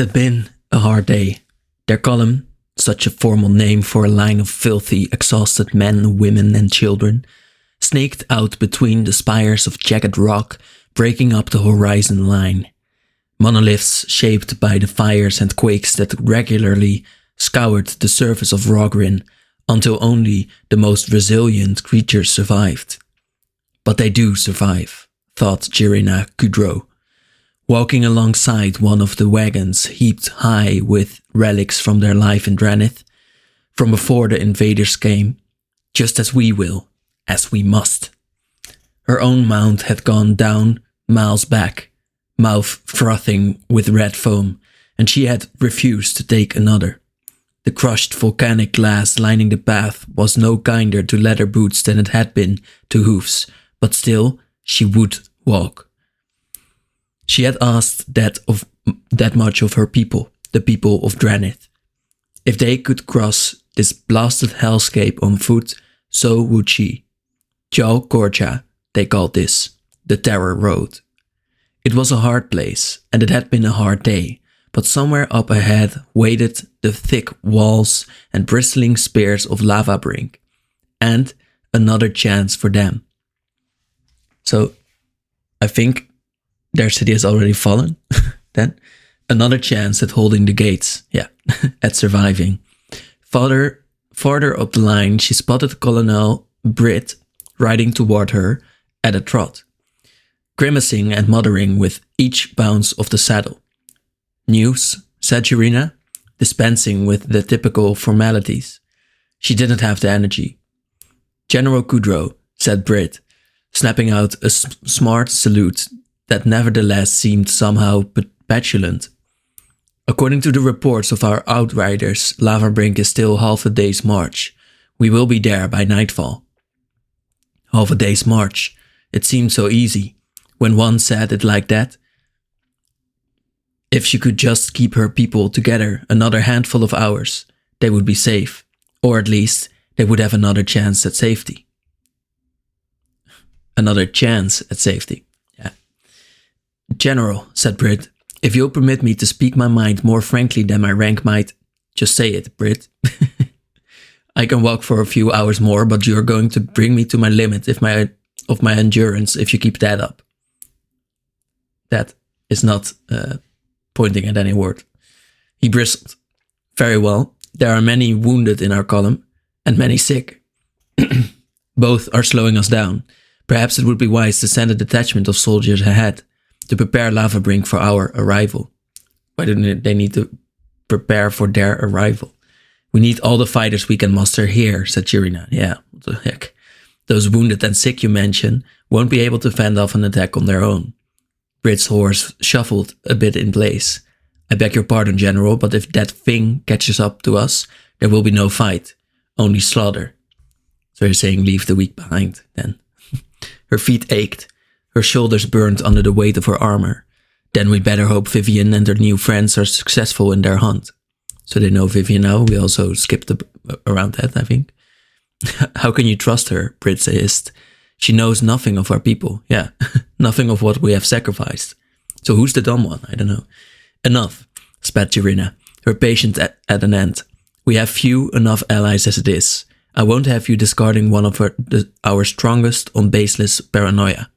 had been a hard day. Their column, such a formal name for a line of filthy, exhausted men, women, and children, snaked out between the spires of jagged rock, breaking up the horizon line. Monoliths shaped by the fires and quakes that regularly scoured the surface of Rogrin until only the most resilient creatures survived. But they do survive, thought Jirina Kudro, walking alongside one of the wagons heaped high with relics from their life in Dranith, from before the invaders came, just as we will, as we must. Her own mount had gone down miles back, mouth frothing with red foam, and she had refused to take another. The crushed volcanic glass lining the path was no kinder to leather boots than it had been to hoofs, but still she would walk. She had asked that much of her people, the people of Dranith. If they could cross this blasted hellscape on foot, so would she. Jal Gorja, they called this, the Terror Road. It was a hard place, and it had been a hard day, but somewhere up ahead waited the thick walls and bristling spears of Lava Brink, and another chance for them. So, I think their city has already fallen, then. Another chance at holding the gates, at surviving. Farther up the line, she spotted Colonel Britt riding toward her at a trot, grimacing and muttering with each bounce of the saddle. News, said Jirina, dispensing with the typical formalities. She didn't have the energy. General Kudro, said Britt, snapping out a smart salute that nevertheless seemed somehow petulant. According to the reports of our outriders, Lavabrink is still half a day's march. We will be there by nightfall. Half a day's march. It seemed so easy. When one said it like that, if she could just keep her people together another handful of hours, they would be safe, or at least they would have another chance at safety. Another chance at safety, yeah. General, said Britt, if you'll permit me to speak my mind more frankly than my rank might, just say it, Britt. I can walk for a few hours more, but you're going to bring me to my limit of my endurance if you keep that up. That is not pointing at any word. He bristled. Very well. There are many wounded in our column, and many sick. Both are slowing us down. Perhaps it would be wise to send a detachment of soldiers ahead to prepare Lavabrink for our arrival. Why don't they need to prepare for their arrival? We need all the fighters we can muster here, said Jirina. Yeah, what the heck. Those wounded and sick you mention won't be able to fend off an attack on their own. Britt's horse shuffled a bit in place. I beg your pardon, General, but if that thing catches up to us, there will be no fight, only slaughter. So you're saying leave the weak behind, then. Her feet ached. Her shoulders burned under the weight of her armor. Then we'd better hope Vivian and her new friends are successful in their hunt. So they know Vivian now. We also skipped around that, I think. How can you trust her, Britt hissed. She knows nothing of our people. Yeah, nothing of what we have sacrificed. So who's the dumb one? I don't know. Enough, spat Jirina, her patience at an end. We have few enough allies as it is. I won't have you discarding one of our strongest on baseless paranoia.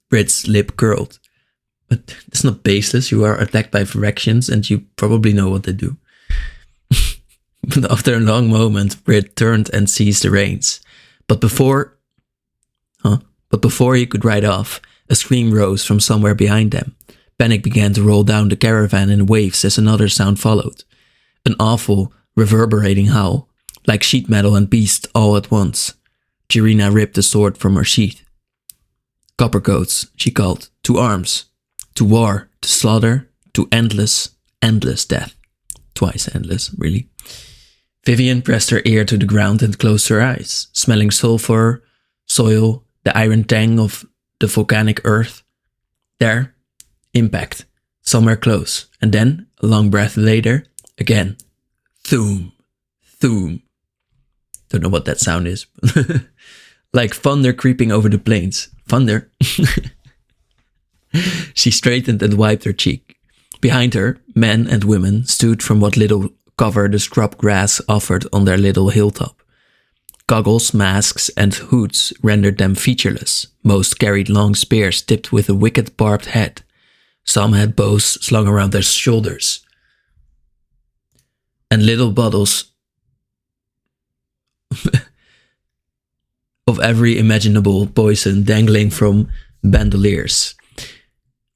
Britt's lip curled. But it's not baseless. You are attacked by fractions and you probably know what they do. But after a long moment, Britt turned and seized the reins. But before he could ride off, a scream rose from somewhere behind them. Panic began to roll down the caravan in waves as another sound followed. An awful, reverberating howl, like sheet metal and beast all at once. Jirina ripped the sword from her sheath. Coppercoats, she called, to arms, to war, to slaughter, to endless, endless death. Twice endless, really. Vivian pressed her ear to the ground and closed her eyes, smelling sulfur, soil, the iron tang of the volcanic earth. There, impact, somewhere close, and then, a long breath later, again. Thoom, thoom. Don't know what that sound is. Like thunder creeping over the plains. Thunder. She straightened and wiped her cheek. Behind her, men and women stood from what little cover the scrub grass offered on their little hilltop. Goggles, masks, and hoods rendered them featureless. Most carried long spears tipped with a wicked barbed head. Some had bows slung around their shoulders, and little bottles of every imaginable poison dangling from bandoliers.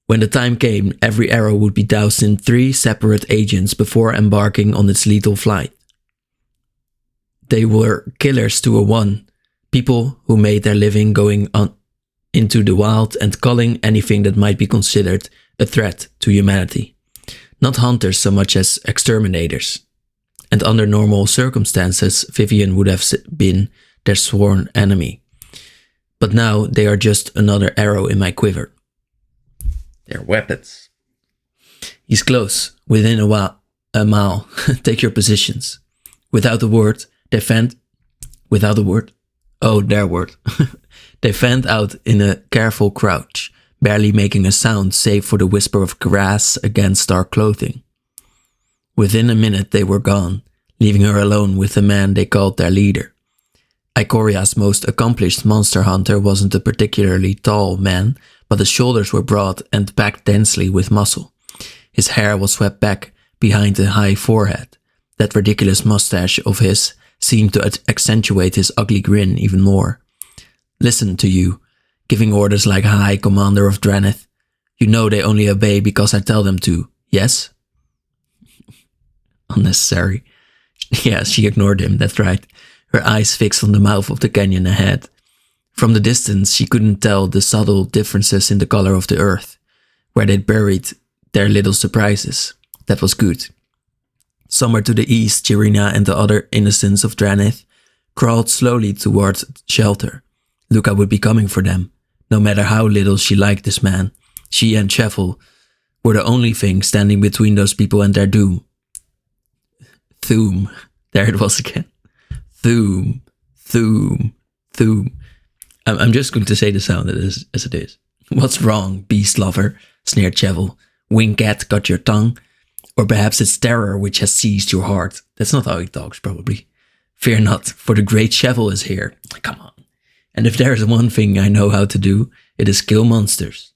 When the time came, every arrow would be doused in 3 separate agents before embarking on its lethal flight. They were killers to a one, people who made their living going on into the wild and culling anything that might be considered a threat to humanity. Not hunters so much as exterminators. And under normal circumstances, Vivian would have been their sworn enemy. But now they are just another arrow in my quiver. They're weapons. He's close, within a mile. Take your positions. Without a word, they fanned. Without a word? Oh, their word. They fanned out in a careful crouch, barely making a sound save for the whisper of grass against dark clothing. Within a minute they were gone, leaving her alone with the man they called their leader. Ikoria's most accomplished monster hunter wasn't a particularly tall man, but his shoulders were broad and packed densely with muscle. His hair was swept back behind a high forehead. That ridiculous mustache of his seemed to accentuate his ugly grin even more. Listen to you, giving orders like a high commander of Draneth. You know they only obey because I tell them to, yes? Unnecessary. Yeah, she ignored him, that's right. Her eyes fixed on the mouth of the canyon ahead. From the distance, she couldn't tell the subtle differences in the color of the earth, where they'd buried their little surprises. That was good. Somewhere to the east, Jirina and the other innocents of Draneth crawled slowly towards shelter. Lukka would be coming for them. No matter how little she liked this man, she and Chevel were the only thing standing between those people and their doom. Thoom. There it was again. Thoom. Thoom. Thoom. I'm just going to say the sound as it is. What's wrong, beast lover? Sneered Chevel. Wingcat got your tongue? Or perhaps it's terror which has seized your heart. That's not how he talks, probably. Fear not, for the great Chevel is here. Come on. And if there's one thing I know how to do, it is kill monsters.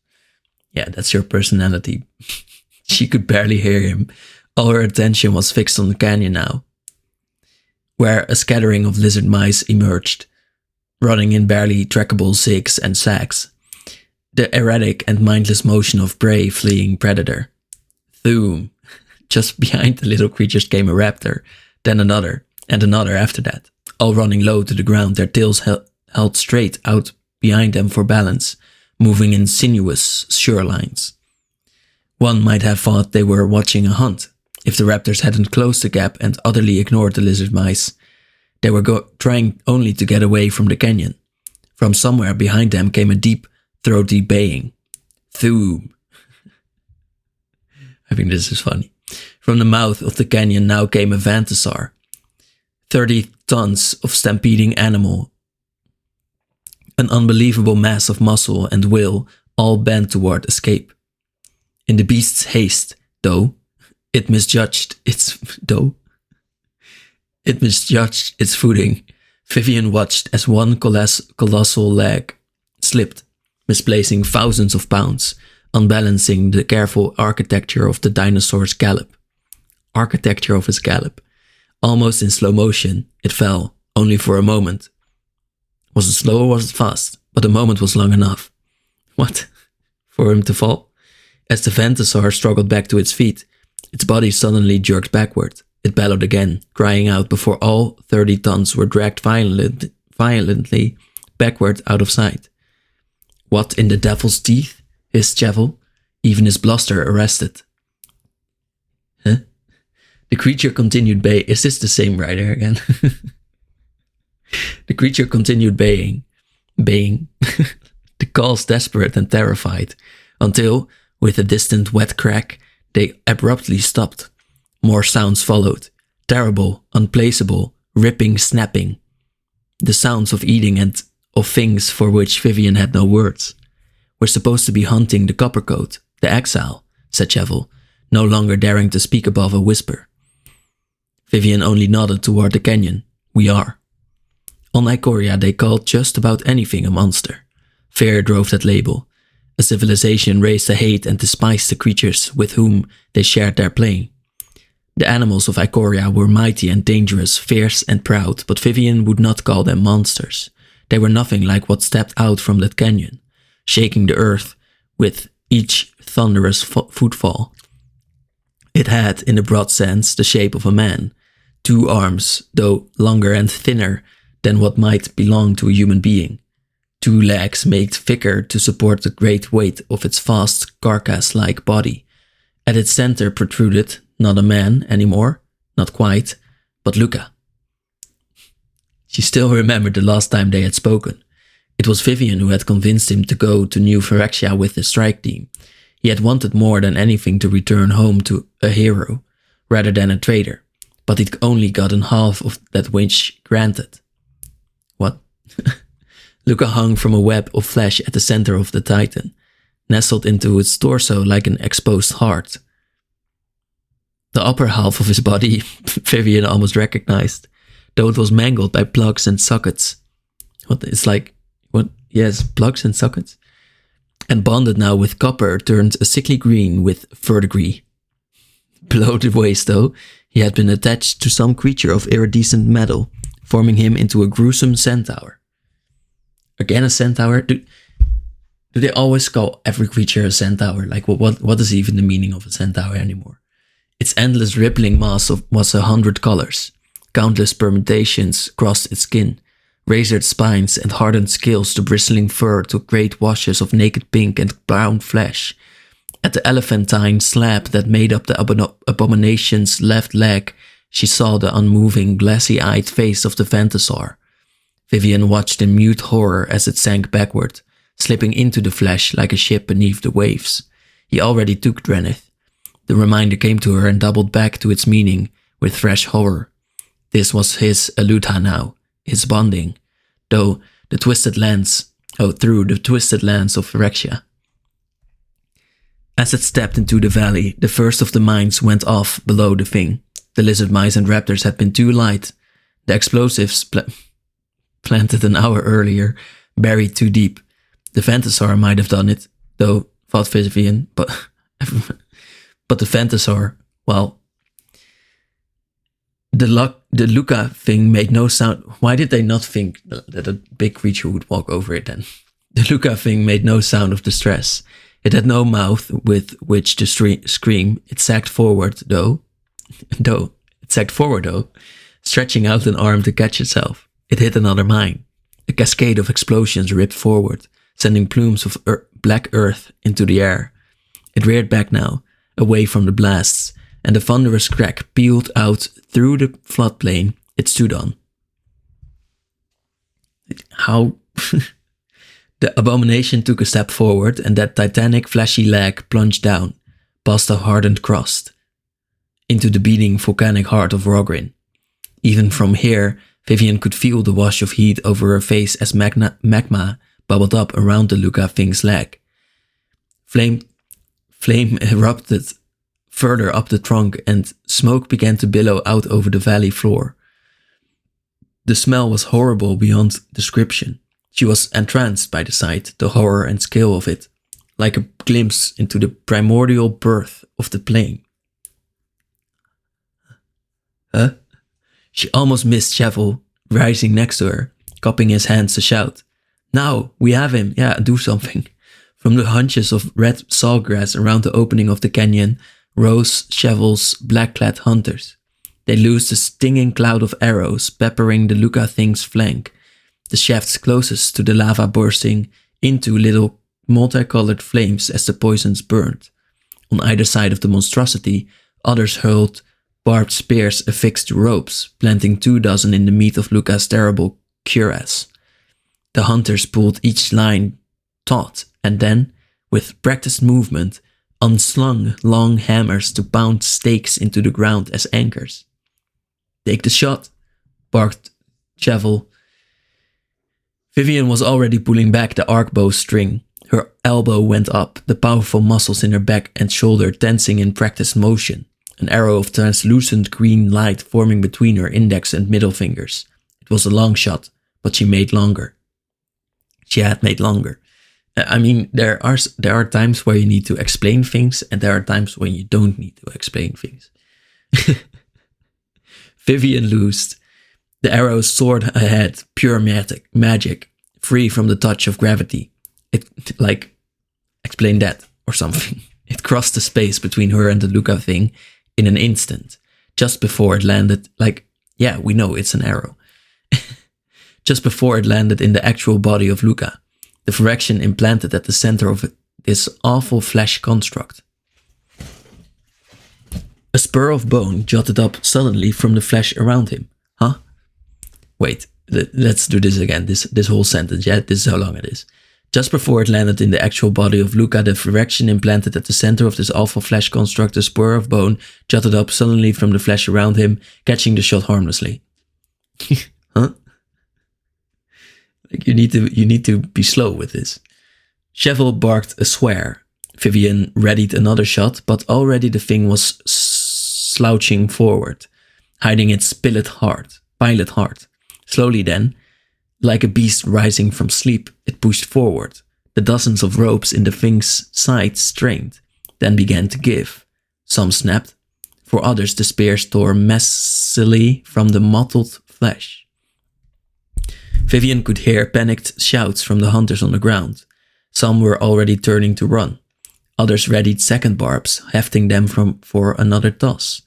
Yeah, that's your personality. She could barely hear him. All her attention was fixed on the canyon now, where a scattering of lizard mice emerged, running in barely trackable zigs and zags. The erratic and mindless motion of prey fleeing predator. Thoom. Just behind the little creatures came a raptor, then another, and another after that, all running low to the ground, their tails held straight out behind them for balance, moving in sinuous, sure lines. One might have thought they were watching a hunt, if the raptors hadn't closed the gap and utterly ignored the lizard mice. They were trying only to get away from the canyon. From somewhere behind them came a deep, throaty baying. Thoom. I think this is funny. From the mouth of the canyon now came a vantasar. 30 tons of stampeding animal. An unbelievable mass of muscle and will, all bent toward escape. In the beast's haste, though, it misjudged its footing. Vivian watched as one colossal leg slipped, misplacing thousands of pounds, unbalancing the careful architecture of the dinosaur's gallop. Almost in slow motion, it fell, only for a moment. Was it slow or was it fast? But a moment was long enough. What? For him to fall? As the vantasar struggled back to its feet, its body suddenly jerked backward. It bellowed again, crying out before all 30 tons were dragged violently backward out of sight. What in the devil's teeth? Hissed Chevel, even his bluster arrested. Huh? The creature continued baying. Is this the same writer again? The creature continued baying. The calls desperate and terrified, until, with a distant wet crack, they abruptly stopped. More sounds followed. Terrible, unplaceable, ripping, snapping. The sounds of eating and of things for which Vivian had no words. We're supposed to be hunting the coppercoat, the exile, said Chevel. no longer daring to speak above a whisper. Vivian only nodded toward the canyon. We are. On Ikoria, they called just about anything a monster. Fear drove that label. A civilization raised to hate and despise the creatures with whom they shared their plane. The animals of Ikoria were mighty and dangerous, fierce and proud, but Vivian would not call them monsters. They were nothing like what stepped out from that canyon, shaking the earth with each thunderous footfall. It had, in a broad sense, the shape of a man. 2 arms, though longer and thinner than what might belong to a human being. 2 legs made thicker to support the great weight of its vast carcass-like body. At its center protruded, not a man anymore, not quite, but Lukka. She still remembered the last time they had spoken. It was Vivian who had convinced him to go to New Phyrexia with the strike team. He had wanted more than anything to return home to a hero, rather than a traitor, but he'd only gotten half of that wish granted. What? Lukka hung from a web of flesh at the center of the Titan, nestled into its torso like an exposed heart. The upper half of his body Vivian almost recognized, though it was mangled by plugs and sockets. Yes, plugs and sockets. And bonded now with copper turned a sickly green with verdigris. Below the waist, though, he had been attached to some creature of iridescent metal, forming him into a gruesome centaur. Again a centaur? Do they always call every creature a centaur? Like, what is even the meaning of a centaur anymore? Its endless rippling mass was 100 colors. Countless permutations crossed its skin, razored spines and hardened scales to bristling fur to great washes of naked pink and brown flesh. At the elephantine slab that made up the abomination's left leg, she saw the unmoving, glassy-eyed face of the Phantasaur. Vivian watched in mute horror as it sank backward, slipping into the flesh like a ship beneath the waves. He already took Drenith. The reminder came to her and doubled back to its meaning with fresh horror. This was his Alutha now, his bonding, through the twisted lands of Phyrexia. As it stepped into the valley, the first of the mines went off below the thing. The lizard mice and raptors had been too light. The explosives planted an hour earlier, buried too deep. The Phantasaur might have done it, though, thought Vivian, but the Phantasaur, well, the Lukka thing made no sound. Why did they not think that a big creature would walk over it then? The Lukka thing made no sound of distress. It had no mouth with which to scream. It sagged forward, though, stretching out an arm to catch itself. It hit another mine. A cascade of explosions ripped forward, sending plumes of black earth into the air. It reared back now, away from the blasts, and a thunderous crack peeled out through the floodplain it stood on. How? The abomination took a step forward, and that titanic, fleshy leg plunged down, past the hardened crust, into the beating volcanic heart of Rogrin. Even from here, Vivian could feel the wash of heat over her face as magma bubbled up around the Lukka thing's leg. Flame erupted further up the trunk, and smoke began to billow out over the valley floor. The smell was horrible beyond description. She was entranced by the sight, the horror and scale of it, like a glimpse into the primordial birth of the plane. Huh? She almost missed Cheval, rising next to her, cupping his hands to shout, "Now, we have him, yeah, do something." From the hunches of red sawgrass around the opening of the canyon rose Cheval's black-clad hunters. They loosed a stinging cloud of arrows, peppering the Lukka thing's flank, the shafts closest to the lava bursting into little multicolored flames as the poisons burned. On either side of the monstrosity, others hurled barbed spears affixed to ropes, planting 24 in the meat of Lukka's terrible cuirass. The hunters pulled each line taut, and then, with practiced movement, unslung long hammers to pound stakes into the ground as anchors. "Take the shot," barked Cheval. Vivian was already pulling back the arc bow string, Her elbow went up, the powerful muscles in her back and shoulder tensing in practiced motion, an arrow of translucent green light forming between her index and middle fingers. It was a long shot, but she made longer. She had made longer. I mean, there are times where you need to explain things, and there are times when you don't need to explain things. Vivian loosed. The arrow soared ahead, pure magic, free from the touch of gravity. It, explain that or something. It crossed the space between her and the Lukka thing in an instant, just before it landed, yeah, we know it's an arrow. Just before it landed in the actual body of Lukka, the fraction implanted at the center of this awful flesh construct. A spur of bone jutted up suddenly from the flesh around him. Huh? Wait, let's do this again, this whole sentence, yeah? This is how long it is. Just before it landed in the actual body of Lukka, the fraction implanted at the center of this awful flesh construct, a spur of bone, jutted up suddenly from the flesh around him, catching the shot harmlessly. Huh? You need to be slow with this. Cheval barked a swear. Vivian readied another shot, but already the thing was slouching forward, hiding its pilot heart. Slowly then, like a beast rising from sleep, it pushed forward. The dozens of ropes in the thing's sides strained, then began to give. Some snapped. For others, the spears tore messily from the mottled flesh. Vivian could hear panicked shouts from the hunters on the ground. Some were already turning to run. Others readied second barbs, hefting them for another toss.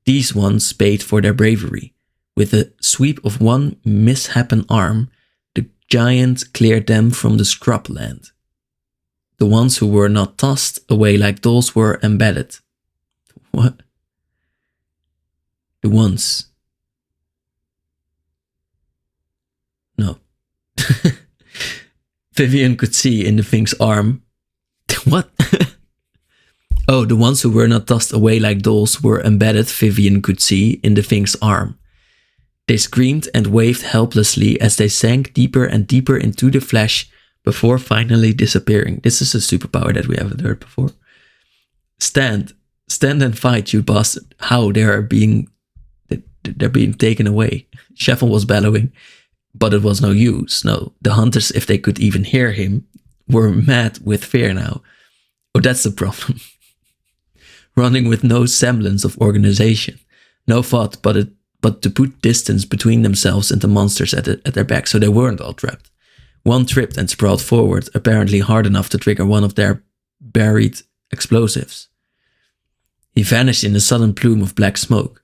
These ones paid for their bravery. With a sweep of one misshapen arm, the giant cleared them from the scrubland. The ones who were not tossed away like dolls were embedded. What? The ones. No. Vivian could see in the thing's arm. What? Oh, the ones who were not tossed away like dolls were embedded, Vivian could see, in the thing's arm. They screamed and waved helplessly as they sank deeper and deeper into the flesh before finally disappearing. This is a superpower that we haven't heard before. Stand and fight, you bastard. How they're being taken away. Cheval was bellowing, but it was no use. No, the hunters, if they could even hear him, were mad with fear now. Oh, that's the problem. Running with no semblance of organization. No thought but to put distance between themselves and the monsters at their back, so they weren't all trapped. One tripped and sprawled forward, apparently hard enough to trigger one of their buried explosives. He vanished in a sudden plume of black smoke.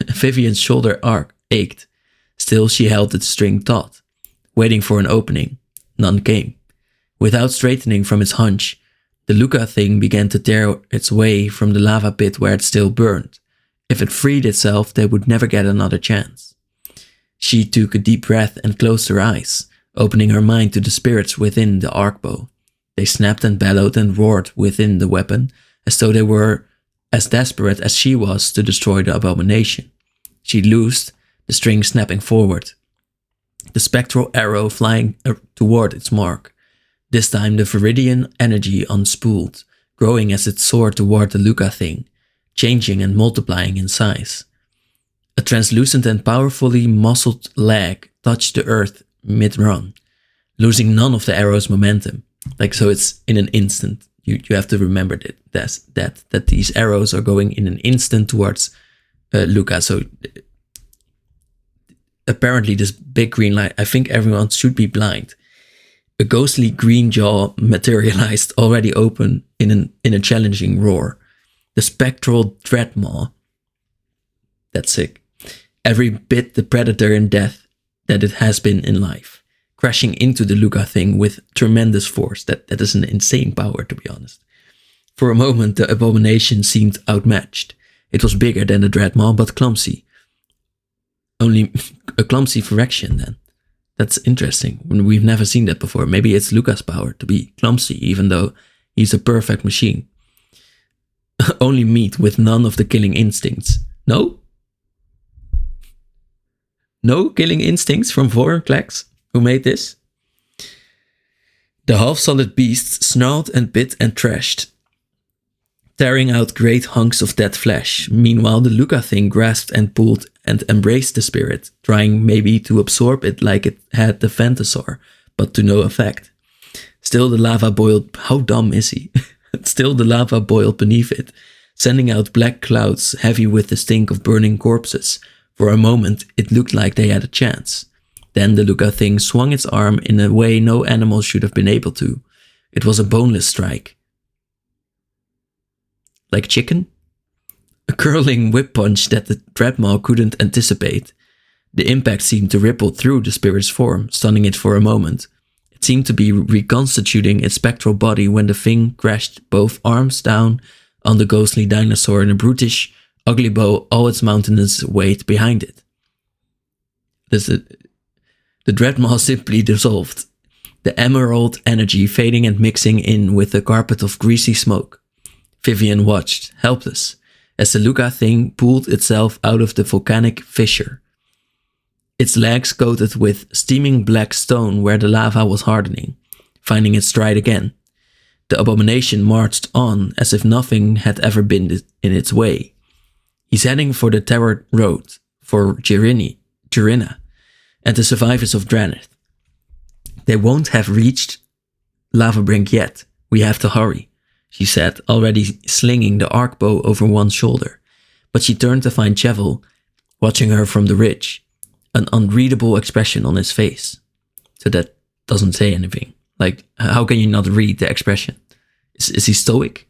Vivian's shoulder ached. Still, she held the string taut, waiting for an opening. None came. Without straightening from its hunch, the Lukka thing began to tear its way from the lava pit where it still burned. If it freed itself, they would never get another chance. She took a deep breath and closed her eyes, opening her mind to the spirits within the arcbow. They snapped and bellowed and roared within the weapon, as though they were as desperate as she was to destroy the abomination. She loosed, the string snapping forward, the spectral arrow flying toward its mark. This time the viridian energy unspooled, growing as it soared toward the Lukka thing, changing and multiplying in size. A translucent and powerfully muscled leg touched the earth mid-run, losing none of the arrow's momentum. So it's in an instant. You have to remember that these arrows are going in an instant towards Lukka. So apparently this big green light, I think everyone should be blind. A ghostly green jaw materialized, already open in a challenging roar. The spectral dreadmaw. That's sick. Every bit the predator in death that it has been in life, crashing into the Lukka thing with tremendous force. That is an insane power, to be honest. For a moment, the abomination seemed outmatched. It was bigger than the dreadmaw, but clumsy. Only a clumsy fraction, then. That's interesting. We've never seen that before. Maybe it's Lukka's power to be clumsy, even though he's a perfect machine. Only meat with none of the killing instincts. No? No killing instincts from Vorinclex, who made this? The half-solid beasts snarled and bit and thrashed, tearing out great hunks of dead flesh. Meanwhile, the Lukka thing grasped and pulled and embraced the spirit, trying maybe to absorb it like it had the Phantasaur, but to no effect. Still the lava boiled. How dumb is he? Still the lava boiled beneath it, sending out black clouds heavy with the stink of burning corpses. For a moment, it looked like they had a chance. Then the Lukka thing swung its arm in a way no animal should have been able to. It was a boneless strike. Like chicken? A curling whip punch that the Dreadmaw couldn't anticipate. The impact seemed to ripple through the spirit's form, stunning it for a moment. It seemed to be reconstituting its spectral body when the thing crashed both arms down on the ghostly dinosaur in a brutish, ugly bow, all its mountainous weight behind it. The Dreadmaw simply dissolved, the emerald energy fading and mixing in with the carpet of greasy smoke. Vivian watched, helpless, as the Lukka thing pulled itself out of the volcanic fissure. Its legs coated with steaming black stone where the lava was hardening, finding its stride again. The abomination marched on as if nothing had ever been in its way. He's heading for the Terror Road, for Jirina, and the survivors of Dranith. They won't have reached Lavabrink yet. We have to hurry, she said, already slinging the arc bow over one shoulder. But she turned to find Chevel, watching her from the ridge, an unreadable expression on his face. So that doesn't say anything. Like, how can you not read the expression? Is he stoic?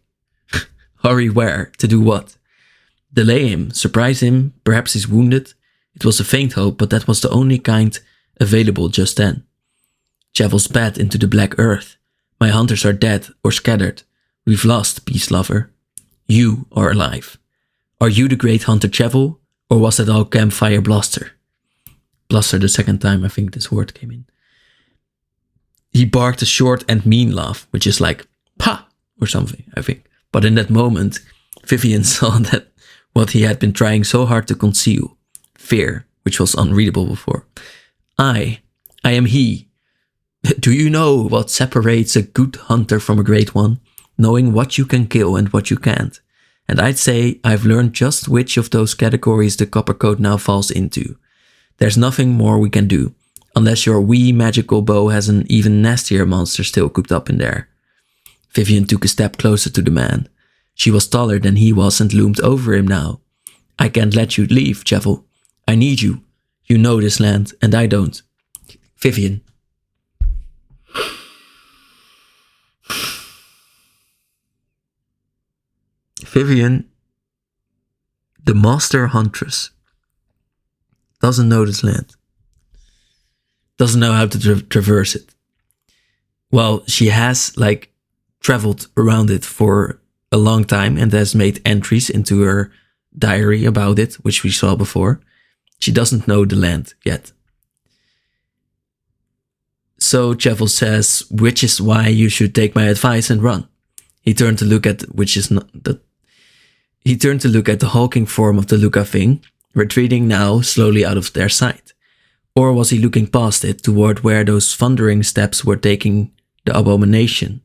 Hurry where? To do what? Delay him, surprise him, perhaps he's wounded. It was a faint hope, but that was the only kind available just then. Chevel spat into the black earth. My hunters are dead or scattered. We've lost, Beast Lover. You are alive. Are you the great hunter Chevel, or was that all campfire bluster? Bluster the second time I think this word came in. He barked a short and mean laugh, which is like, "Pa!" or something, I think. But in that moment, Vivian saw that what he had been trying so hard to conceal, fear, which was unreadable before. I am he. Do you know what separates a good hunter from a great one? Knowing what you can kill and what you can't. And I'd say I've learned just which of those categories the Coppercoat now falls into. There's nothing more we can do, unless your wee magical bow has an even nastier monster still cooped up in there. Vivian took a step closer to the man. She was taller than he was and loomed over him now. I can't let you leave, Chevel. I need you. You know this land, and I don't. Vivian. Vivian, the master huntress, doesn't know this land. Doesn't know how to traverse it. Well, she has traveled around it for a long time and has made entries into her diary about it, which we saw before. She doesn't know the land yet. So Chevel says, which is why you should take my advice and run. He turned to look at the hulking form of the Lukka thing, retreating now slowly out of their sight. Or was he looking past it toward where those thundering steps were taking the abomination?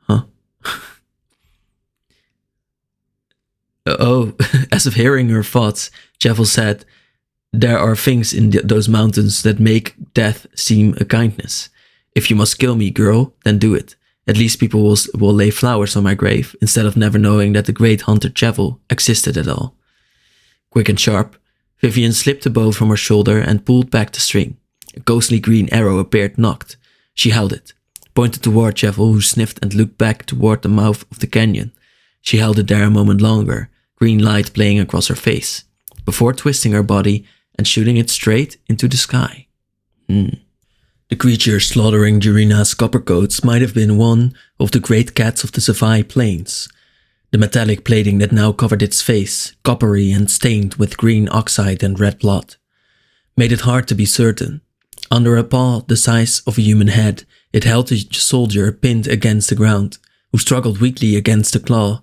Huh? Oh, as if hearing her thoughts, Chevel said, there are things in those mountains that make death seem a kindness. If you must kill me, girl, then do it. At least people will lay flowers on my grave, instead of never knowing that the great hunter Chevel existed at all. Quick and sharp, Vivian slipped the bow from her shoulder and pulled back the string. A ghostly green arrow appeared nocked. She held it, pointed toward Chevel, who sniffed and looked back toward the mouth of the canyon. She held it there a moment longer, green light playing across her face, before twisting her body and shooting it straight into the sky. The creature slaughtering Jirina's Coppercoats might have been one of the great cats of the Savai Plains. The metallic plating that now covered its face, coppery and stained with green oxide and red blood, made it hard to be certain. Under a paw the size of a human head, it held a soldier pinned against the ground, who struggled weakly against the claw,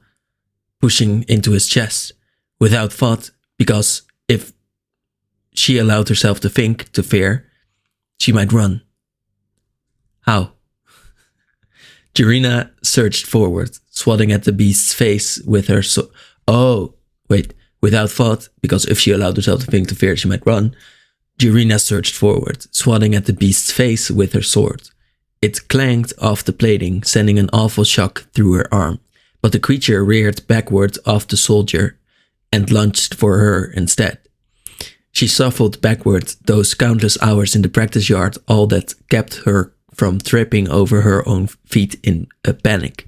pushing into his chest, without thought, because if she allowed herself to think, to fear, She might run. How? Jirina surged forward, swatting at the beast's face with her Oh, wait. Without thought, because if she allowed herself to think to fear she might run, Jirina surged forward, swatting at the beast's face with her sword. It clanged off the plating, sending an awful shock through her arm, but the creature reared backward off the soldier and lunged for her instead. She shuffled backward those countless hours in the practice yard, all that kept her from tripping over her own feet in a panic.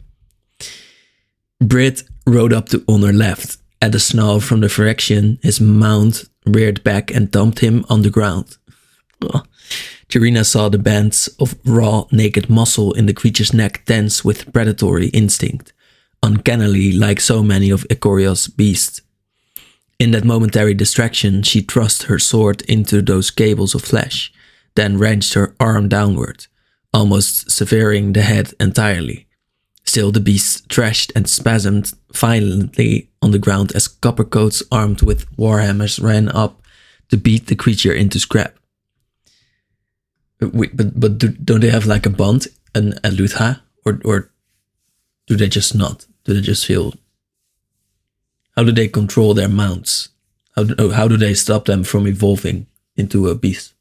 Brit rode up on her left. At a snarl from the Phyrexian, his mount reared back and dumped him on the ground. Jirina saw the bands of raw, naked muscle in the creature's neck tense with predatory instinct, uncannily like so many of Icoria's beasts. In that momentary distraction, she thrust her sword into those cables of flesh, then wrenched her arm downward, almost severing the head entirely. Still, the beast thrashed and spasmed violently on the ground as coppercoats armed with warhammers ran up to beat the creature into scrap. But don't they have like a bond, a Lutha, or do they just not? Do they just feel? How do they control their mounts? How do they stop them from evolving into a beast?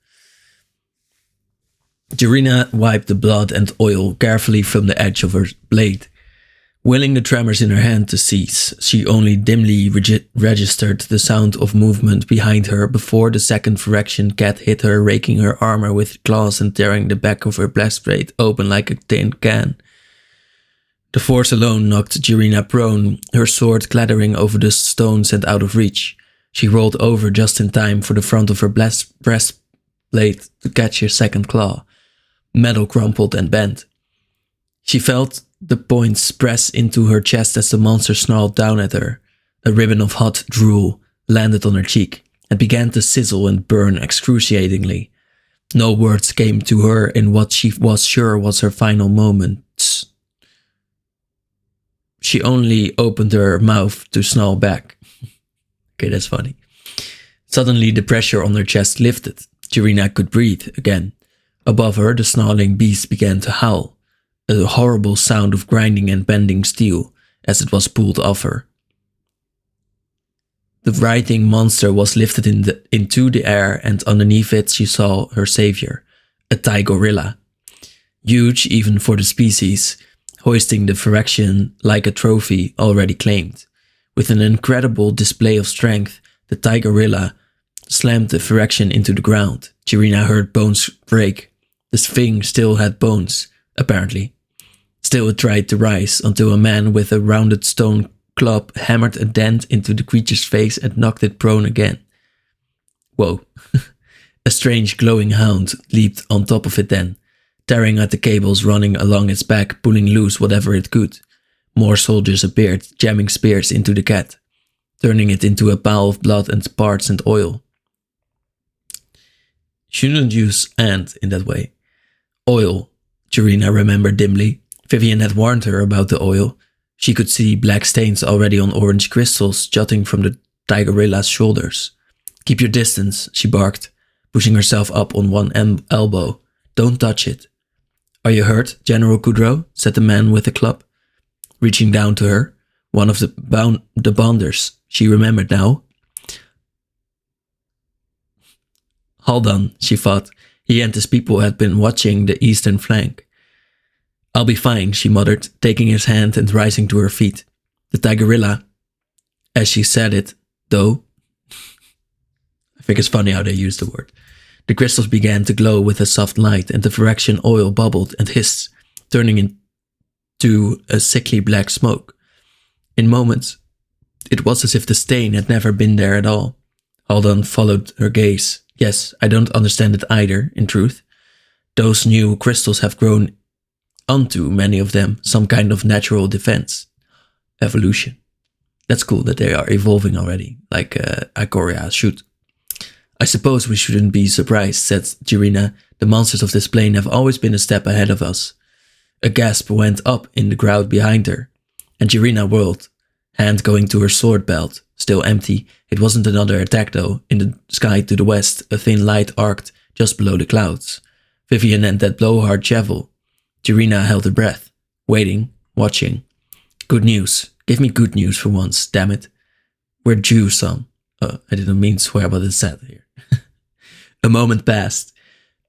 Jirina wiped the blood and oil carefully from the edge of her blade. Willing the tremors in her hand to cease, she only dimly registered the sound of movement behind her before the second Phyrexian cat hit her, raking her armor with claws and tearing the back of her breastplate open like a tin can. The force alone knocked Jirina prone, her sword clattering over the stones and out of reach. She rolled over just in time for the front of her breastplate to catch her second claw. Metal crumpled and bent. She felt the points press into her chest as the monster snarled down at her. A ribbon of hot drool landed on her cheek and began to sizzle and burn excruciatingly. No words came to her in what she was sure was her final moments. She only opened her mouth to snarl back. Okay, that's funny. Suddenly the pressure on her chest lifted. Jirina could breathe again. Above her, the snarling beast began to howl, a horrible sound of grinding and bending steel as it was pulled off her. The writhing monster was lifted into the air, and underneath it she saw her savior, a Tigorilla. Huge even for the species, hoisting the Phyrexian like a trophy already claimed. With an incredible display of strength, the Tigorilla slammed the Phyrexian into the ground. Jirina heard bones break. The thing still had bones, apparently. Still it tried to rise until a man with a rounded stone club hammered a dent into the creature's face and knocked it prone again. Whoa. A strange glowing hound leaped on top of it then, tearing at the cables running along its back, pulling loose whatever it could. More soldiers appeared, jamming spears into the cat, turning it into a pile of blood and parts and oil. Shouldn't use "and" in that way. Oil, Jirina remembered dimly. Vivian had warned her about the oil. She could see black stains already on orange crystals jutting from the Tigorilla's shoulders. "Keep your distance," she barked, pushing herself up on one elbow. "Don't touch it." "Are you hurt, General Kudrow?" said the man with the club, reaching down to her. One of the bonders, she remembered now. Haldan, she thought. He and his people had been watching the eastern flank. "I'll be fine," she muttered, taking his hand and rising to her feet. The Tigorilla, as she said it, though, I think it's funny how they use the word. The crystals began to glow with a soft light, and the Phyrexian oil bubbled and hissed, turning into a sickly black smoke. In moments, it was as if the stain had never been there at all. Haldan followed her gaze. "Yes, I don't understand it either, in truth. Those new crystals have grown onto, many of them, some kind of natural defense. Evolution. That's cool that they are evolving already, like Ikoria should." "I suppose we shouldn't be surprised," said Jirina. "The monsters of this plane have always been a step ahead of us." A gasp went up in the crowd behind her, and Jirina whirled, hand going to her sword belt, still empty. It wasn't another attack though. In the sky to the west, a thin light arced just below the clouds. Vivian and that blowhard Chevel. Jirina held her breath, waiting, watching. Good news. Give me good news for once, damn it. We're due, son. I didn't mean to swear, but it's sad here. A moment passed,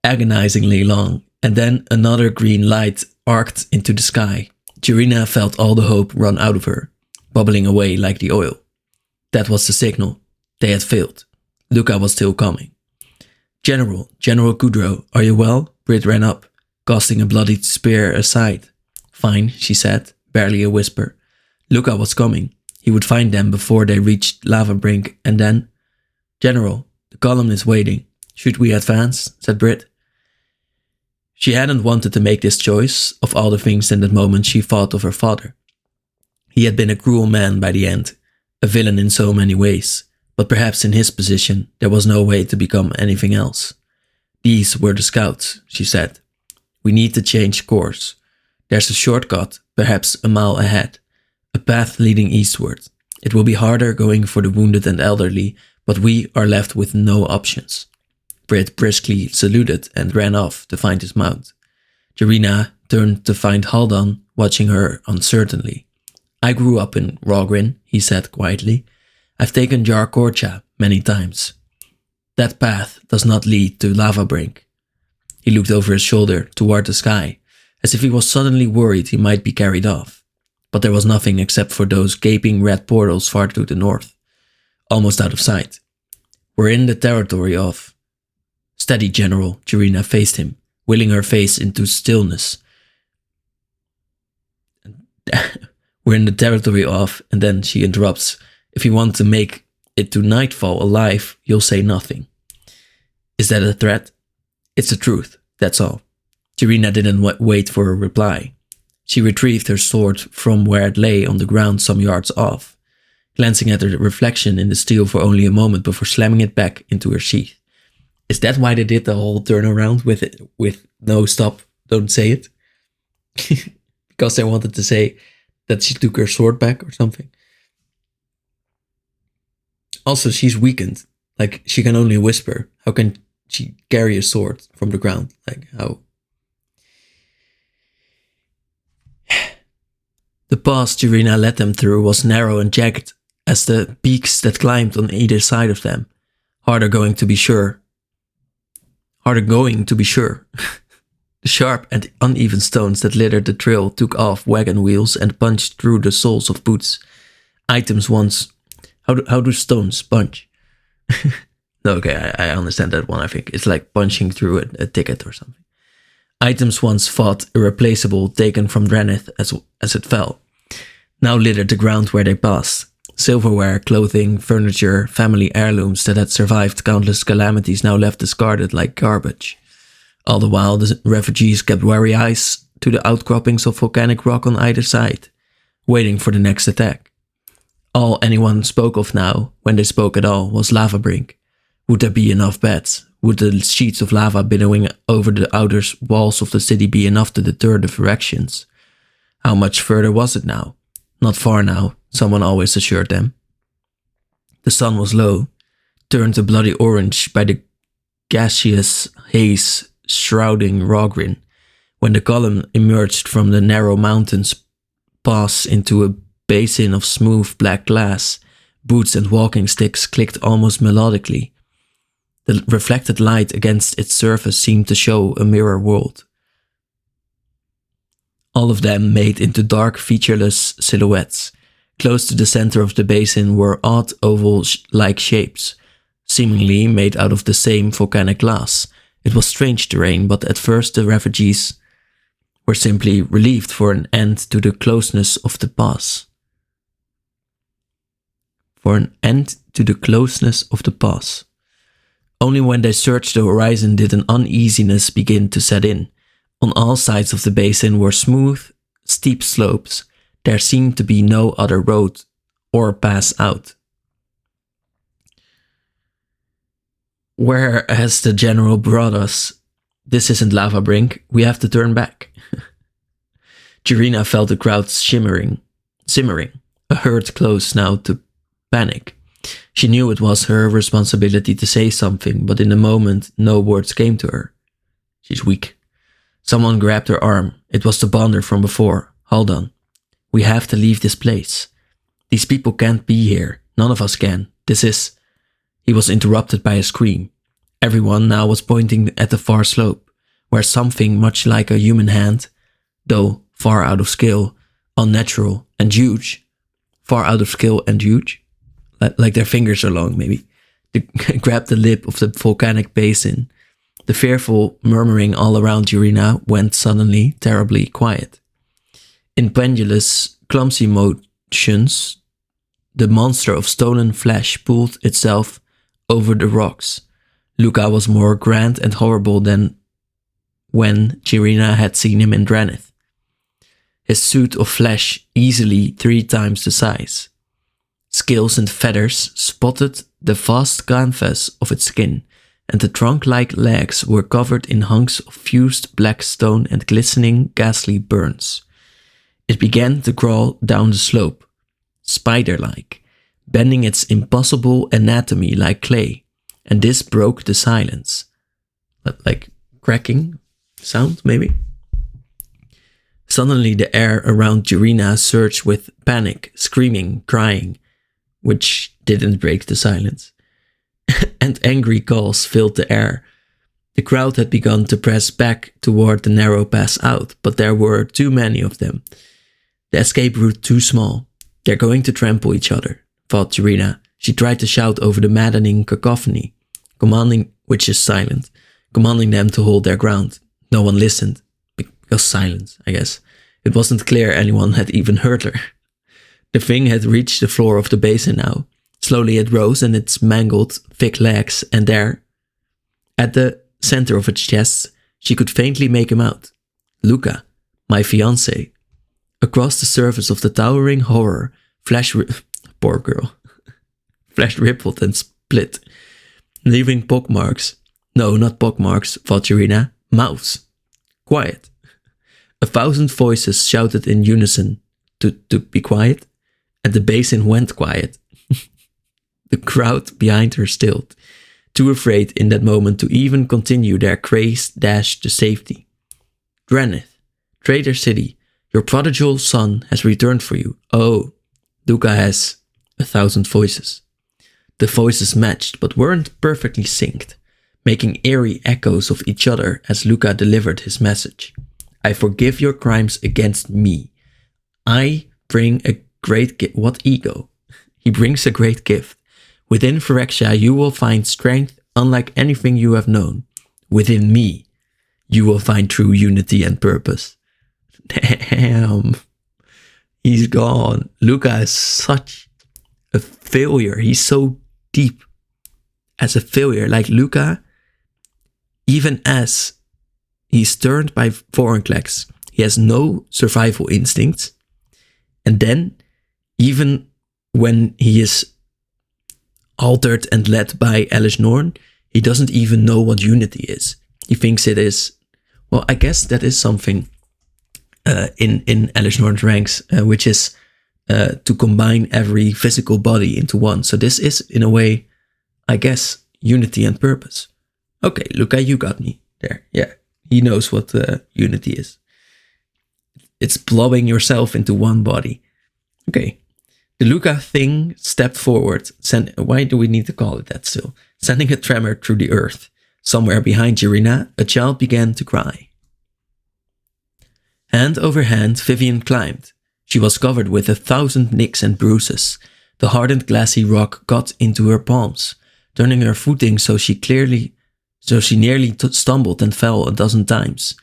agonizingly long, and then another green light arced into the sky. Jirina felt all the hope run out of her, bubbling away like the oil. That was the signal. They had failed. Lukka was still coming. General Kudrow, are you well? Brit ran up, casting a bloodied spear aside. Fine, she said, barely a whisper. Lukka was coming. He would find them before they reached Lava Brink, and then... General, the column is waiting. Should we advance? Said Brit. She hadn't wanted to make this choice. Of all the things in that moment, she thought of her father. He had been a cruel man by the end, a villain in so many ways, but perhaps in his position there was no way to become anything else. These were the scouts, she said. We need to change course. There's a shortcut, perhaps a mile ahead, a path leading eastward. It will be harder going for the wounded and elderly, but we are left with no options. Brit briskly saluted and ran off to find his mount. Jirina turned to find Haldan watching her uncertainly. I grew up in Rogrin, he said quietly. I've taken Jar Korcha many times. That path does not lead to Lava Brink. He looked over his shoulder toward the sky, as if he was suddenly worried he might be carried off. But there was nothing except for those gaping red portals far to the north, almost out of sight. We're in the territory of... Steady, General, Jirina faced him, willing her face into stillness. We're in the territory of... And then she interrupts. If you want to make it to nightfall alive, you'll say nothing. Is that a threat? It's the truth, that's all. Jirina didn't wait for a reply. She retrieved her sword from where it lay on the ground some yards off, glancing at the reflection in the steel for only a moment before slamming it back into her sheath. Is that why they did the whole turnaround with it, with no stop, don't say it? Because they wanted to say that she took her sword back or something. Also, she's weakened. Like, she can only whisper. How can she carry a sword from the ground? Like, how? The pass Jirina led them through was narrow and jagged as the peaks that climbed on either side of them. Harder going to be sure. The sharp and uneven stones that littered the trail took off wagon wheels and punched through the soles of boots. Items once... How do stones punch? No, okay, I understand that one, I think. It's like punching through a ticket or something. Items once thought irreplaceable, taken from Dranith as it fell, now littered the ground where they passed. Silverware, clothing, furniture, family heirlooms that had survived countless calamities now left discarded like garbage. All the while, the refugees kept wary eyes to the outcroppings of volcanic rock on either side, waiting for the next attack. All anyone spoke of now, when they spoke at all, was Lava Brink. Would there be enough beds? Would the sheets of lava billowing over the outer walls of the city be enough to deter the Phyrexians? How much further was it now? Not far now, someone always assured them. The sun was low, turned a bloody orange by the gaseous haze shrouding Rogrin, when the column emerged from the narrow mountains pass into a basin of smooth black glass. Boots and walking sticks clicked almost melodically. The reflected light against its surface seemed to show a mirror world. All of them made into dark, featureless silhouettes. Close to the center of the basin were odd oval-like shapes, seemingly made out of the same volcanic glass. It was strange terrain, but at first the refugees were simply relieved for an end to the closeness of the pass. Only when they searched the horizon did an uneasiness begin to set in. On all sides of the basin were smooth, steep slopes. There seemed to be no other road or pass out. Where has the general brought us? This isn't Lava Brink. We have to turn back. Jirina felt the crowd simmering, a herd close now to panic. She knew it was her responsibility to say something, but in the moment no words came to her. She's weak. Someone grabbed her arm. It was the bonder from before. Hold on. We have to leave this place. These people can't be here. None of us can. This is... He was interrupted by a scream. Everyone now was pointing at the far slope, where something much like a human hand, though far out of scale, unnatural and huge. Far out of scale and huge? Like their fingers are long, maybe. Grabbed the lip of the volcanic basin. The fearful murmuring all around Urina went suddenly terribly quiet. In pendulous, clumsy motions, the monster of stolen flesh pulled itself over the rocks. Lukka was more grand and horrible than when Jirina had seen him in Dranith. His suit of flesh easily 3 times the size. Scales and feathers spotted the vast canvas of its skin, and the trunk-like legs were covered in hunks of fused black stone and glistening, ghastly burns. It began to crawl down the slope, spider-like, bending its impossible anatomy like clay, and this broke the silence. Like cracking sound, maybe? Suddenly the air around Jirina surged with panic, screaming, crying, which didn't break the silence. And angry calls filled the air. The crowd had begun to press back toward the narrow pass out, but there were too many of them. The escape route too small. They're going to trample each other, thought Jirina. She tried to shout over the maddening cacophony, which is silent, commanding them to hold their ground. No one listened, because silence, I guess. It wasn't clear anyone had even heard her. The thing had reached the floor of the basin now. Slowly it rose and its mangled, thick legs, and there, at the center of its chest, she could faintly make him out. Lukka, my fiance. Across the surface of the towering horror, poor girl, flesh rippled and split, leaving pockmarks. No, not pockmarks, thought Jirina. Mouths. Quiet. 1,000 voices shouted in unison to be quiet, and the basin went quiet. The crowd behind her stilled, too afraid in that moment to even continue their crazed dash to safety. Dranith, Trader City, your prodigal son has returned for you. Oh, Lukka has 1,000 voices. The voices matched but weren't perfectly synced, making eerie echoes of each other as Lukka delivered his message. I forgive your crimes against me. I bring a great gift. What ego? He brings a great gift. Within Phyrexia you will find strength unlike anything you have known. Within me, you will find true unity and purpose. Damn. He's gone. Lukka is such a failure. He's so deep as a failure. Like Lukka, even as he's turned by Vorinclex, he has no survival instincts. And then, even when he is altered and led by Alice Norn, he doesn't even know what unity is. He thinks it is, well, I guess that is something in Alice Norn's ranks, which is to combine every physical body into one. So this is, in a way, I guess, unity and purpose. Okay, Lukka, you got me there. Yeah, he knows what unity is. It's blowing yourself into one body. Okay. The Lukka thing stepped forward. Why do we need to call it that still? Sending a tremor through the earth. Somewhere behind Jirina, a child began to cry. Hand over hand, Vivian climbed. She was covered with 1,000 nicks and bruises. The hardened glassy rock got into her palms, turning her footing so she nearly stumbled and fell a dozen times.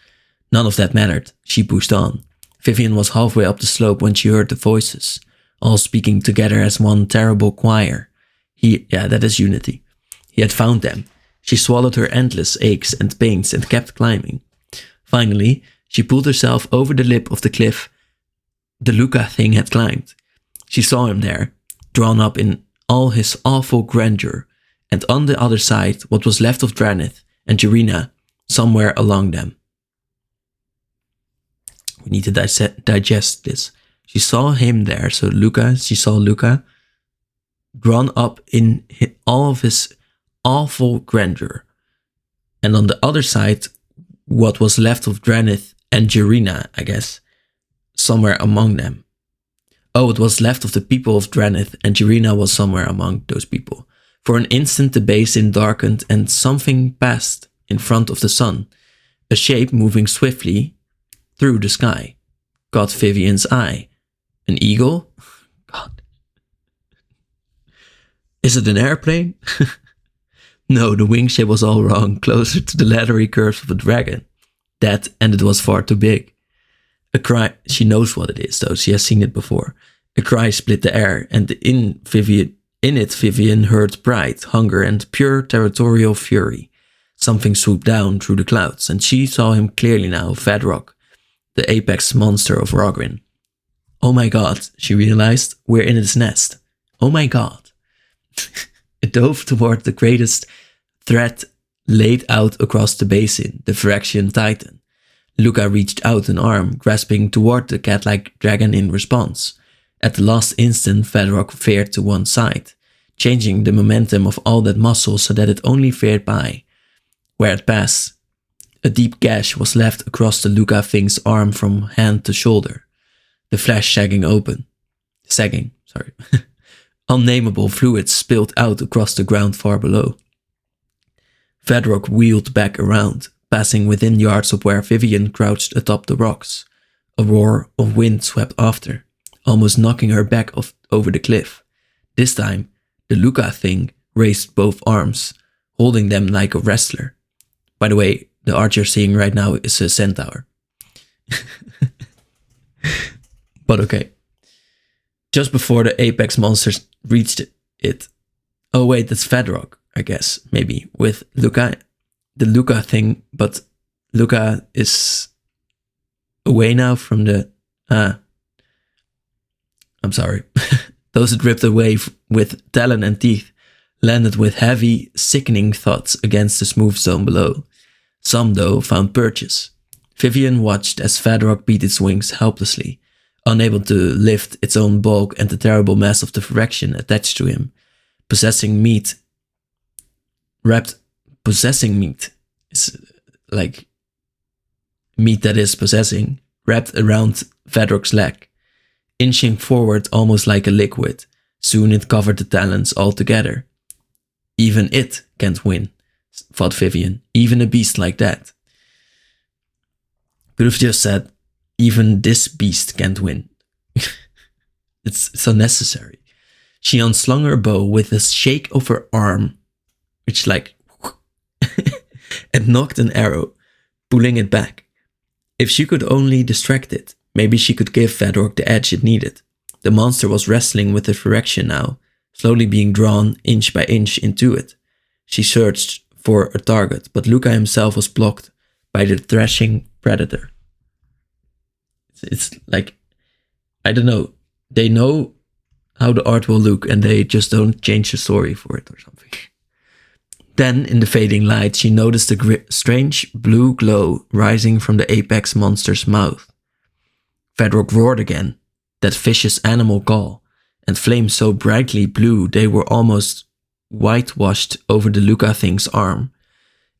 None of that mattered. She pushed on. Vivian was halfway up the slope when she heard the voices, all speaking together as one terrible choir. That is unity. He had found them. She swallowed her endless aches and pains and kept climbing. Finally, she pulled herself over the lip of the cliff the Lukka thing had climbed. She saw him there, drawn up in all his awful grandeur, and on the other side, what was left of Dranith and Jirina, somewhere along them. We need to digest this. She saw him there, so she saw Lukka drawn up in all of his awful grandeur. And on the other side what was left of Dranith and Jarina, I guess, somewhere among them. Oh, it was left of the people of Dranith, and Jarina was somewhere among those people. For an instant the basin darkened and something passed in front of the sun, a shape moving swiftly through the sky. Caught Vivian's eye. An eagle? God. Is it an airplane? No, the wing shape was all wrong, closer to the leathery curves of a dragon. That, and it was far too big. A cry, she knows what it is though, she has seen it before. A cry split the air, and in it Vivian heard pride, hunger, and pure territorial fury. Something swooped down through the clouds, and she saw him clearly now, Vedrok, the apex monster of Rogrin. Oh my god, she realized, we're in its nest. Oh my god. It dove toward the greatest threat laid out across the basin, the Phyrexian Titan. Lukka reached out an arm, grasping toward the cat-like dragon in response. At the last instant, Vedrok veered to one side, changing the momentum of all that muscle so that it only veered by. Where it passed, a deep gash was left across the Lukka thing's arm from hand to shoulder, the flesh sagging. Unnameable fluids spilled out across the ground far below. Vedrok wheeled back around, passing within yards of where Vivian crouched atop the rocks. A roar of wind swept after, almost knocking her back over the cliff. This time, the Lukka thing raised both arms, holding them like a wrestler. By the way, the art you're seeing right now is a centaur. But okay. Just before the apex monsters reached it. Oh wait, that's Vedrok, I guess, maybe, with Lukka, the Lukka thing, but Lukka is away now from the... I'm sorry. Those it ripped away with talon and teeth landed with heavy, sickening thuds against the smooth stone below. Some, though, found purchase. Vivian watched as Vedrok beat its wings helplessly, unable to lift its own bulk and the terrible mass of the Phyrexian attached to him. Possessing meat is like meat that is possessing, wrapped around Vedrok's leg, inching forward almost like a liquid. Soon it covered the talons altogether. Even it can't win, thought Vivian, even a beast like that. Could have just said, even this beast can't win. It's unnecessary. She unslung her bow with a shake of her arm, which and knocked an arrow, pulling it back. If she could only distract it, maybe she could give Vedrok the edge it needed. The monster was wrestling with the Phyrexian now, slowly being drawn inch by inch into it. She searched for a target, but Lukka himself was blocked by the thrashing predator. It's like, I don't know, they know how the art will look and they just don't change the story for it or something. Then, in the fading light, she noticed a strange blue glow rising from the apex monster's mouth. Vedrok roared again, that vicious animal call, and flames so brightly blue they were almost whitewashed over the Lukka thing's arm.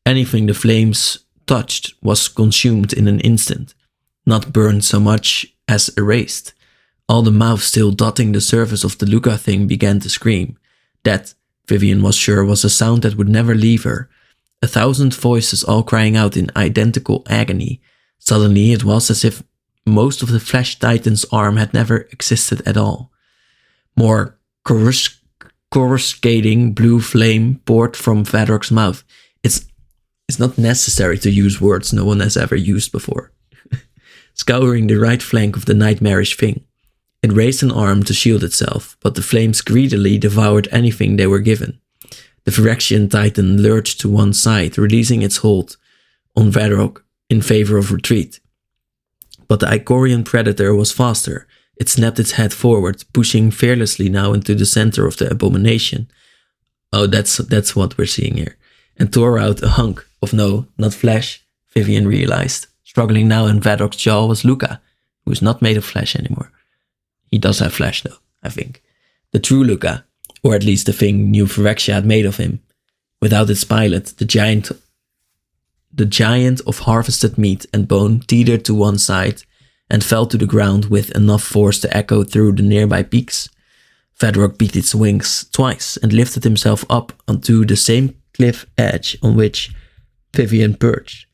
Anything the flames touched was consumed in an instant, not burned so much as erased. All the mouths still dotting the surface of the Lukka thing began to scream. That, Vivian was sure, was a sound that would never leave her. 1,000 voices all crying out in identical agony. Suddenly it was as if most of the flesh titan's arm had never existed at all. More coruscating blue flame poured from Vedrok's mouth. It's not necessary to use words no one has ever used before. Scouring the right flank of the nightmarish thing. It raised an arm to shield itself, but the flames greedily devoured anything they were given. The Phyrexian Titan lurched to one side, releasing its hold on Vedrok in favor of retreat. But the Icorian predator was faster. It snapped its head forward, pushing fearlessly now into the center of the abomination. Oh, that's what we're seeing here. And tore out a hunk of not flesh, Vivian realized. Struggling now in Vedrok's jaw was Lukka, who is not made of flesh anymore. He does have flesh though, I think. The true Lukka, or at least the thing New Phyrexia had made of him. Without its pilot, the the giant of harvested meat and bone teetered to one side and fell to the ground with enough force to echo through the nearby peaks. Vedrok beat its wings twice and lifted himself up onto the same cliff edge on which Vivian perched.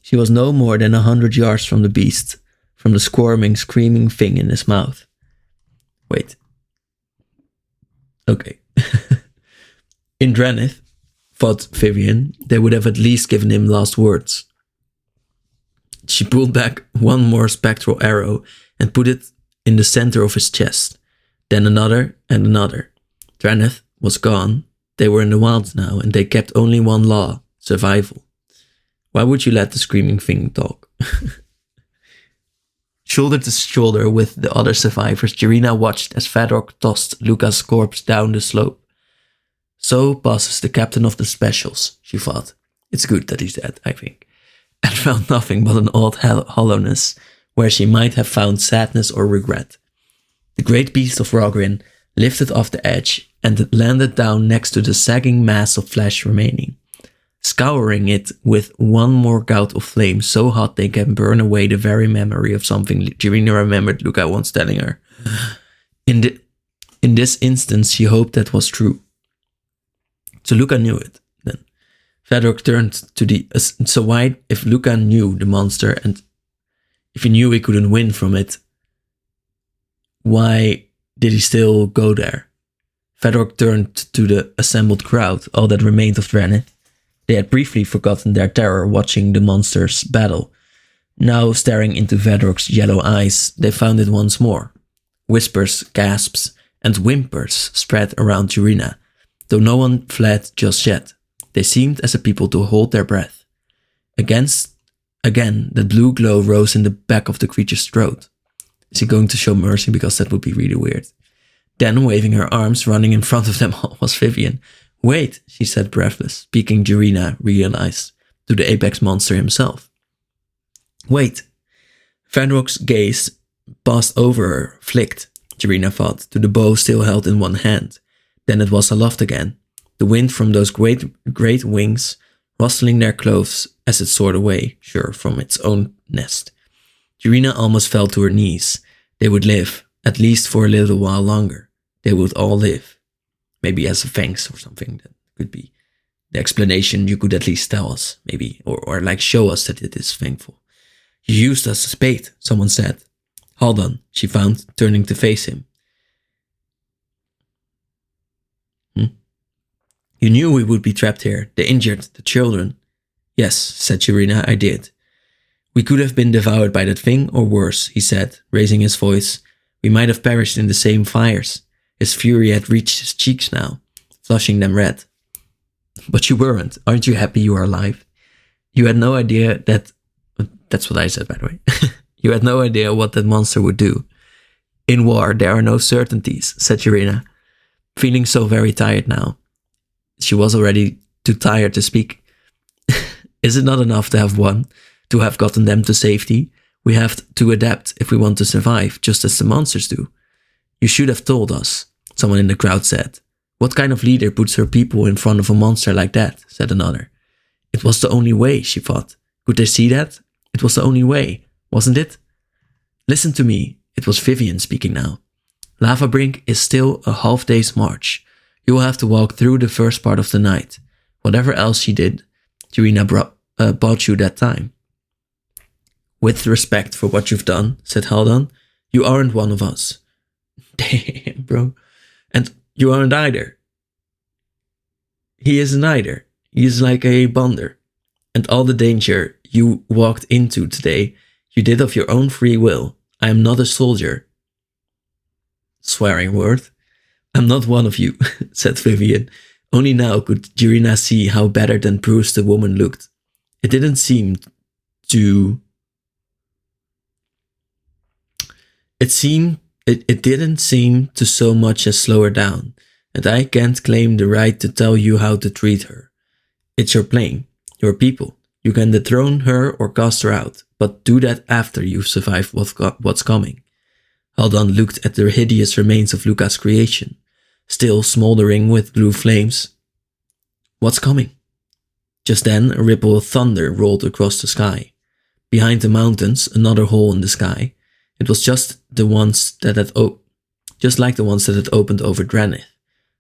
She was no more than 100 yards from the beast, from the squirming, screaming thing in his mouth. Wait. Okay. In Dranith, thought Vivian, they would have at least given him last words. She pulled back one more spectral arrow and put it in the center of his chest, then another and another. Dranith was gone. They were in the wilds now, and they kept only one law: survival. Why would you let the screaming thing talk? Shoulder to shoulder with the other survivors, Jirina watched as Vedrok tossed Lukka's corpse down the slope. So passes the captain of the specials, she thought. It's good that he's dead, I think. And found nothing but an odd hollowness, where she might have found sadness or regret. The great beast of Rogrin lifted off the edge and landed down next to the sagging mass of flesh remaining, scouring it with one more gout of flame so hot they can burn away the very memory of something Jirina remembered Lukka once telling her. In this instance, she hoped that was true. So Lukka knew it, then. Vedrok turned to the... So why, if Lukka knew the monster and if he knew he couldn't win from it, why did he still go there? Vedrok turned to the assembled crowd, all that remained of Dranith. They had briefly forgotten their terror watching the monster's battle. Now, staring into Vedrok's yellow eyes, they found it once more. Whispers, gasps, and whimpers spread around Jirina, though no one fled just yet. They seemed as a people to hold their breath. Again, the blue glow rose in the back of the creature's throat. Is he going to show mercy? Because that would be really weird. Then, waving her arms, running in front of them all, was Vivian. Wait, she said breathless, speaking Jirina realized, to the apex monster himself. Wait. Vedrok's gaze passed over her, flicked, Jirina thought, to the bow still held in one hand. Then it was aloft again, the wind from those great wings rustling their clothes as it soared away, sure, from its own nest. Jirina almost fell to her knees. They would live, at least for a little while longer. They would all live. Maybe as a thanks or something. That could be the explanation you could at least tell us, maybe, or like show us that it is thankful. You used us as bait, someone said. Hold on, she found, turning to face him. You knew we would be trapped here, the injured, the children. Yes, said Jirina, I did. We could have been devoured by that thing, or worse, he said, raising his voice. We might have perished in the same fires. His fury had reached his cheeks now, flushing them red. But you weren't. Aren't you happy you are alive? You had no idea that... That's what I said, by the way. You had no idea what that monster would do. In war, there are no certainties, said Jirina, feeling so very tired now. She was already too tired to speak. Is it not enough to have won, to have gotten them to safety? We have to adapt if we want to survive, just as the monsters do. You should have told us, someone in the crowd said. What kind of leader puts her people in front of a monster like that, said another. It was the only way, she thought. Could they see that? It was the only way, wasn't it? Listen to me, it was Vivian speaking now. Lavabrink is still a half day's march. You will have to walk through the first part of the night. Whatever else she did, Jirina bought you that time. With respect for what you've done, said Haldan, you aren't one of us. Damn, bro. And you aren't either. He isn't either. He is like a bonder. And all the danger you walked into today, you did of your own free will. I am not a soldier. Swearing word. I'm not one of you, said Vivian. Only now could Jirina see how battered and bruised the woman looked. It didn't seem to... It didn't seem to so much as slow her down, and I can't claim the right to tell you how to treat her. It's your plane, your people. You can dethrone her or cast her out, but do that after you've survived what's coming. Haldan looked at the hideous remains of Lukka's creation, still smoldering with blue flames. What's coming? Just then, a ripple of thunder rolled across the sky. Behind the mountains, another hole in the sky. It was just like the ones that had opened over Dranith.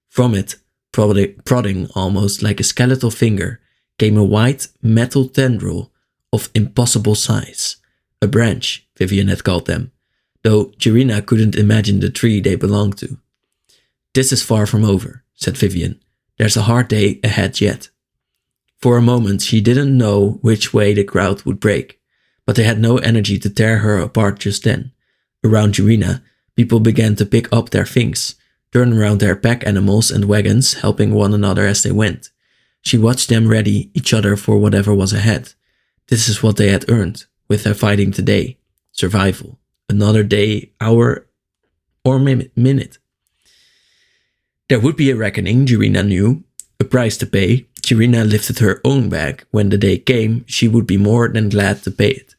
From it, prodding almost like a skeletal finger, came a white metal tendril of impossible size. A branch, Vivian had called them, though Jirina couldn't imagine the tree they belonged to. "This is far from over," said Vivian. "There's a hard day ahead yet." For a moment she didn't know which way the crowd would break, but they had no energy to tear her apart just then. Around Jirina, people began to pick up their things, turn around their pack animals and wagons, helping one another as they went. She watched them ready each other for whatever was ahead. This is what they had earned with their fighting today. Survival. Another day, hour, or minute. There would be a reckoning, Jirina knew. A price to pay. Jirina lifted her own bag. When the day came, she would be more than glad to pay it.